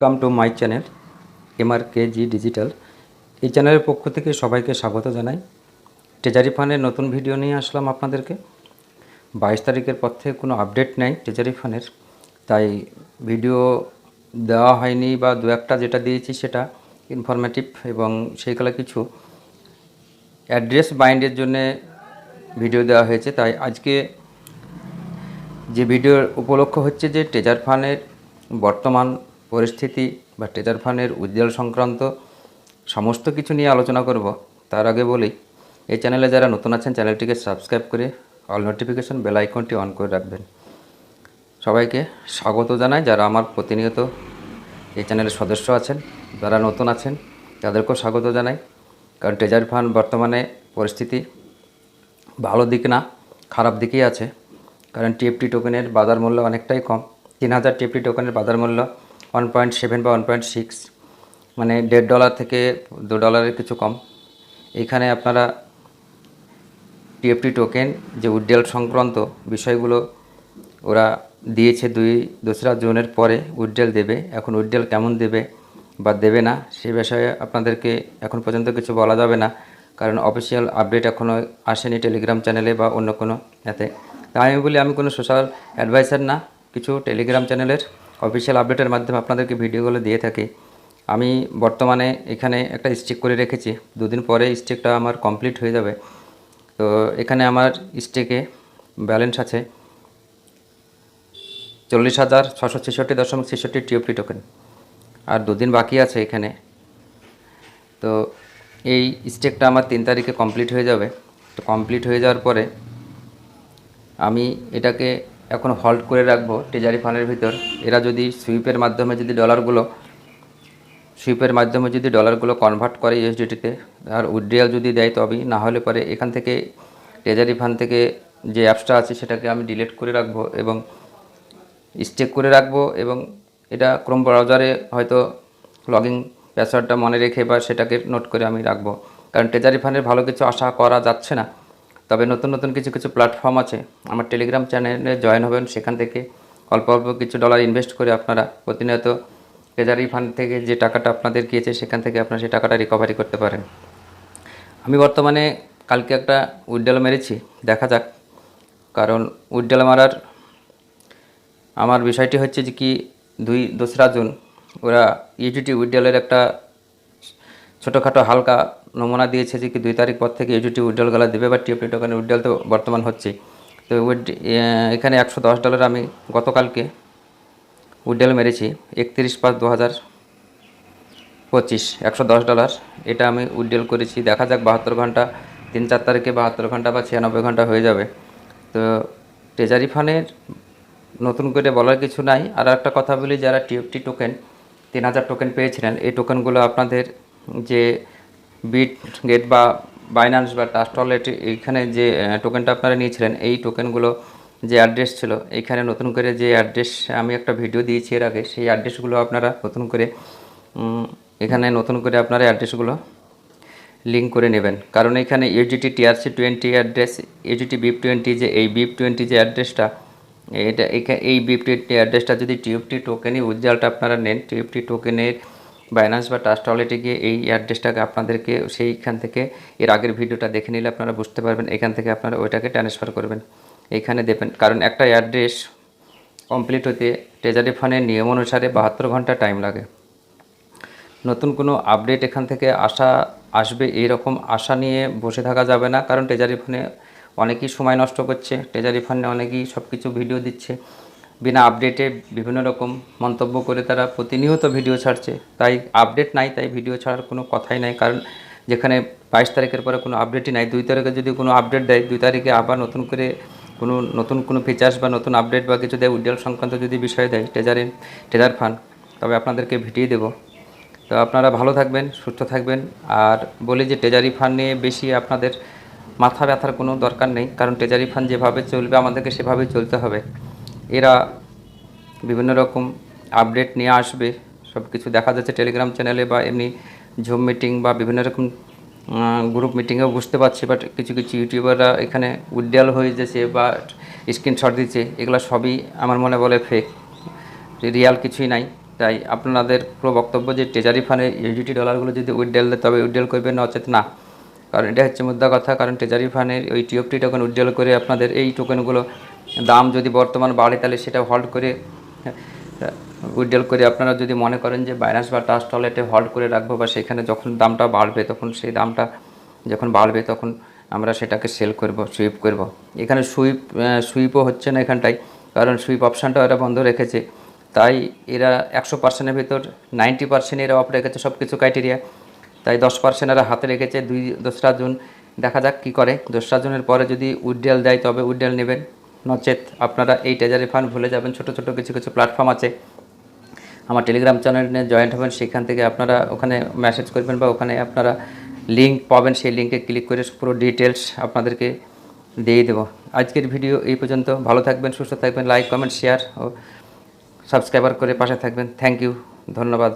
Welcome to my channel MRKG digital. এই চ্যানেলের পক্ষ থেকে সবাইকে স্বাগত জানাই। ট্রেজারি ফান্ডের নতুন ভিডিও নিয়ে আসলাম আপনাদেরকে। 22 তারিখের পর থেকে কোনো আপডেট নেই ট্রেজারি ফান্ডের, তাই ভিডিও দেওয়া হয়নি, বা দু একটা যেটা দিয়েছি সেটা ইনফরমেটিভ এবং সেইগুলো কিছু অ্যাড্রেস বাইন্ডের জন্যে ভিডিও দেওয়া হয়েছে। তাই আজকে যে ভিডিওর উপলক্ষ হচ্ছে যে ট্রেজারি ফান্ডের বর্তমান পরিস্থিতি বা ট্রেজারি ফান্ডের উইথড্রয়াল সংক্রান্ত সমস্ত কিছু নিয়ে আলোচনা করব। তার আগে বলি, এই চ্যানেলে যারা নতুন আছেন চ্যানেলটিকে সাবস্ক্রাইব করে অল নোটিফিকেশন বেল আইকনটি অন করে রাখবেন। সবাইকে স্বাগত জানাই যারা আমার প্রতিনিয়ত এই চ্যানেলের সদস্য আছেন, যারা নতুন আছেন তাদেরকেও স্বাগত জানাই। কারণ ট্রেজারি ফান্ড বর্তমানে পরিস্থিতি ভালো দিক না, খারাপ দিকেই আছে। কারণ TFT টোকেনের বাজার মূল্য অনেকটাই কম। 3000 TFT টোকেনের বাজার মূল্য 1.7 বা 1.6, মানে $1.5 থেকে $2 কিছু কম। এখানে আপনারা TFT টোকেন যে উইথড্রয়াল সংক্রান্ত বিষয়গুলো ওরা দিয়েছে 2রা জুনের পরে উইথড্রয়াল দেবে। এখন উইথড্রয়াল কেমন দেবে বা দেবে না সে বিষয়ে আপনাদেরকে এখন পর্যন্ত কিছু বলা যাবে না, কারণ অফিসিয়াল আপডেট এখনও আসেনি টেলিগ্রাম চ্যানেলে বা অন্য কোনো এতে। তাই আমি বলি, আমি কোনো সোশ্যাল অ্যাডভাইসার না, কিছু টেলিগ্রাম চ্যানেলের অফিসিয়াল আপডেটের মাধ্যমে আপনাদেরকে ভিডিওগুলো দিয়ে থাকি। আমি বর্তমানে এখানে একটা স্টিক করে রেখেছি, 2 দিন পরে স্টিকটা আমার কমপ্লিট হয়ে যাবে। তো এখানে আমার স্টিকে ব্যালেন্স আছে 40,666.66 TFT টোকেন, আর 2 দিন বাকি আছে এখানে। তো এই স্টেকটা আমার 3 তারিখে কমপ্লিট হয়ে যাবে। তো কমপ্লিট হয়ে যাওয়ার পরে আমি এটাকে এখন হোল্ড করে রাখবো ট্রেজারি ফান্ডের ভিতর। এরা যদি সুইপের মাধ্যমে যদি ডলারগুলো কনভার্ট করে USDTতে আর উইথড্রয়াল যদি দেয় তবেই, না হলে পরে এখান থেকে ট্রেজারি ফান্ড থেকে যে অ্যাপসটা আছে সেটাকে আমি ডিলিট করে রাখবো এবং স্টেক করে রাখবো। এবং এটা ক্রোম ব্রাউজারে হয়তো লগইন পাসওয়ার্ডটা মনে রেখে বা সেটাকে নোট করে আমি রাখবো। কারণ ট্রেজারি ফান্ডের ভালো কিছু আশা করা যাচ্ছে না। তবে নতুন নতুন কিছু প্ল্যাটফর্ম আছে, আমার টেলিগ্রাম চ্যানেলে জয়েন হবেন। সেখান থেকে অল্প অল্প কিছু ডলার ইনভেস্ট করে আপনারা প্রতিনিয়ত ট্রেজারি ফান্ড থেকে যে টাকাটা আপনাদের গিয়েছে সেখান থেকে আপনারা সেই টাকাটা রিকভারি করতে পারেন। আমি বর্তমানে কালকে একটা উইথড্রয়াল মেরেছি, দেখা যাক। কারণ উইথড্রয়াল মারার আমার বিষয়টি হচ্ছে যে কি, 2রা জুন ওরা USDT উইথড্রয়ালের একটা ছোটোখাটো হালকা নমুনা দিয়েছে যে কি 2 তারিখ পর থেকে USDT উইথড্রয়ালগুলো দেবে, বা TFT টোকেনের উইথড্রয়াল তো বর্তমান হচ্ছে। তো এখানে $110 আমি গতকালকে উইথড্রয়াল মেরেছি 31/5/2025, $110 এটা আমি উইথড্রয়াল করেছি। দেখা যাক 72 ঘন্টা, 3-4 তারিখে 72 ঘন্টা বা 96 ঘন্টা হয়ে যাবে। তো ট্রেজারি ফান্ডের নতুন করে বলার কিছু নাই। আর একটা কথা বলি, যারা TFT টোকেন 3000 টোকেন পেয়েছিলেন, এই টোকেনগুলো আপনাদের যে বিটগেট বা বাইন্যান্স বা ট্রাস্ট ওয়ালেট, এইখানে যে টোকেনটা আপনারা নিয়েছিলেন, এই টোকেনগুলো যে অ্যাড্রেস ছিল, এইখানে নতুন করে যে অ্যাড্রেস আমি একটা ভিডিও দিয়েছি এর আগে, সেই অ্যাড্রেসগুলো আপনারা নতুন করে আপনারা অ্যাড্রেসগুলো লিঙ্ক করে নেবেন। কারণ এখানে USDT TRC20 address, USDT BIP20, যে এই BIP20 যে অ্যাড্রেসটা, এই BIP20 অ্যাড্রেসটা যদি TFT টোকেনই উইথড্রয়ালটা আপনারা নেন, TFT টোকেনের বাইন্যান্স বা ট্রাস্ট ওয়ালেটে গিয়ে এই অ্যাড্রেসটাকে আপনাদেরকে সেইখান থেকে এর আগের ভিডিওটা দেখে নিলে আপনারা বুঝতে পারবেন। এখান থেকে আপনারা ওইটাকে ট্রান্সফার করবেন, এইখানে দেবেন। কারণ একটা অ্যাড্রেস কমপ্লিট হতে ট্রেজারি ফান্ডের নিয়ম অনুসারে 72 ঘন্টা টাইম লাগে। নতুন কোনো আপডেট এখান থেকে আসবে এইরকম আশা নিয়ে বসে থাকা যাবে না। কারণ ট্রেজারি ফান্ডে অনেকেই সময় নষ্ট করছে, ট্রেজারি ফান্ডে অনেকেই সব কিছু ভিডিও দিচ্ছে বিনা আপডেটে, বিভিন্ন রকম মন্তব্য করে তারা প্রতিনিয়ত ভিডিও ছাড়ছে। তাই আপডেট নাই, তাই ভিডিও ছাড়ার কোনো কথাই নাই। কারণ যেখানে 22 তারিখের পরে কোনো আপডেটই নাই, 2 তারিখে যদি কোনো আপডেট দেয়, 2 তারিখে আবার নতুন করে কোনো ফিচার্স বা নতুন আপডেট বা কিছু দেয়, উইথড্রয়াল সংক্রান্ত যদি বিষয় দেয় ট্রেজারি ফান্ড, তবে আপনাদেরকে ভিডিও দেবো। তো আপনারা ভালো থাকবেন, সুস্থ থাকবেন। আর বলি যে ট্রেজারি ফান্ড নিয়ে বেশি আপনাদের মাথা ব্যথার কোনো দরকার নেই। কারণ ট্রেজারি ফান্ড যেভাবে চলবে আমাদেরকে সেভাবেই চলতে হবে। এরা বিভিন্ন রকম আপডেট নিয়ে আসবে, সব কিছু দেখা যাচ্ছে টেলিগ্রাম চ্যানেলে বা এমনি জুম মিটিং বা বিভিন্ন রকম গ্রুপ মিটিংয়েও বুঝতে পারছি। বাট কিছু ইউটিউবাররা এখানে উইথড্রয়াল হয়ে যাচ্ছে বা স্ক্রিনশট দিচ্ছে, এগুলো সবই আমার মনে বলে ফেক, রিয়াল কিছুই নাই। তাই আপনাদের পুরো বক্তব্য যে ট্রেজারি ফান্ডে ইউজিটি ডলারগুলো যদি উইথড্রল দেয় তবে উইথড্রল করবেন, নচেত না। কারণ এটা হচ্ছে মুদ্রা কথা, কারণ ট্রেজারি ফান্ডের ওই টিএফটি টোকেন উইথড্রল করে আপনাদের এই টোকেনগুলো দাম যদি বর্তমান বাড়ে তাহলে সেটা হোল্ড করে উইথড্রল করে আপনারা যদি মনে করেন যে বাইন্যান্স বা ট্রাস্ট ওয়ালেটে হোল্ড করে রাখবো, বা সেখানে যখন দামটা বাড়বে তখন সেই দামটা যখন বাড়বে তখন আমরা সেটাকে সেল করব, সুইপ করব। এখানে সুইপও হচ্ছে না এখানটায়, কারণ সুইপ অপশানটা এরা বন্ধ রেখেছে। তাই এরা 100%-এর ভিতর 90% এরা অফ রেখেছে সব কিছু ক্রাইটেরিয়া। তাই 10% এরা হাতে রেখেছে। 2রা জুন দেখা যাক কী করে। 2রা জুনের পরে যদি উইথড্রল দেয় তবে উইথড্রল নেবেন, নচেত আপনারা এই ট্রেজারি ফান্ড ভুলে যাবেন। ছোটো ছোটো কিছু কিছু প্ল্যাটফর্ম আছে, আমার টেলিগ্রাম চ্যানেলে জয়েন্ট হবেন, সেখান থেকে আপনারা ওখানে মেসেজ করবেন বা ওখানে আপনারা লিঙ্ক পাবেন, সেই লিঙ্কে ক্লিক করে পুরো ডিটেলস আপনাদেরকে দিয়ে দেবো। আজকের ভিডিও এই পর্যন্ত। ভালো থাকবেন, সুস্থ থাকবেন, লাইক কমেন্ট শেয়ার ও সাবস্ক্রাইবার করে পাশে থাকবেন। থ্যাংক ইউ, ধন্যবাদ।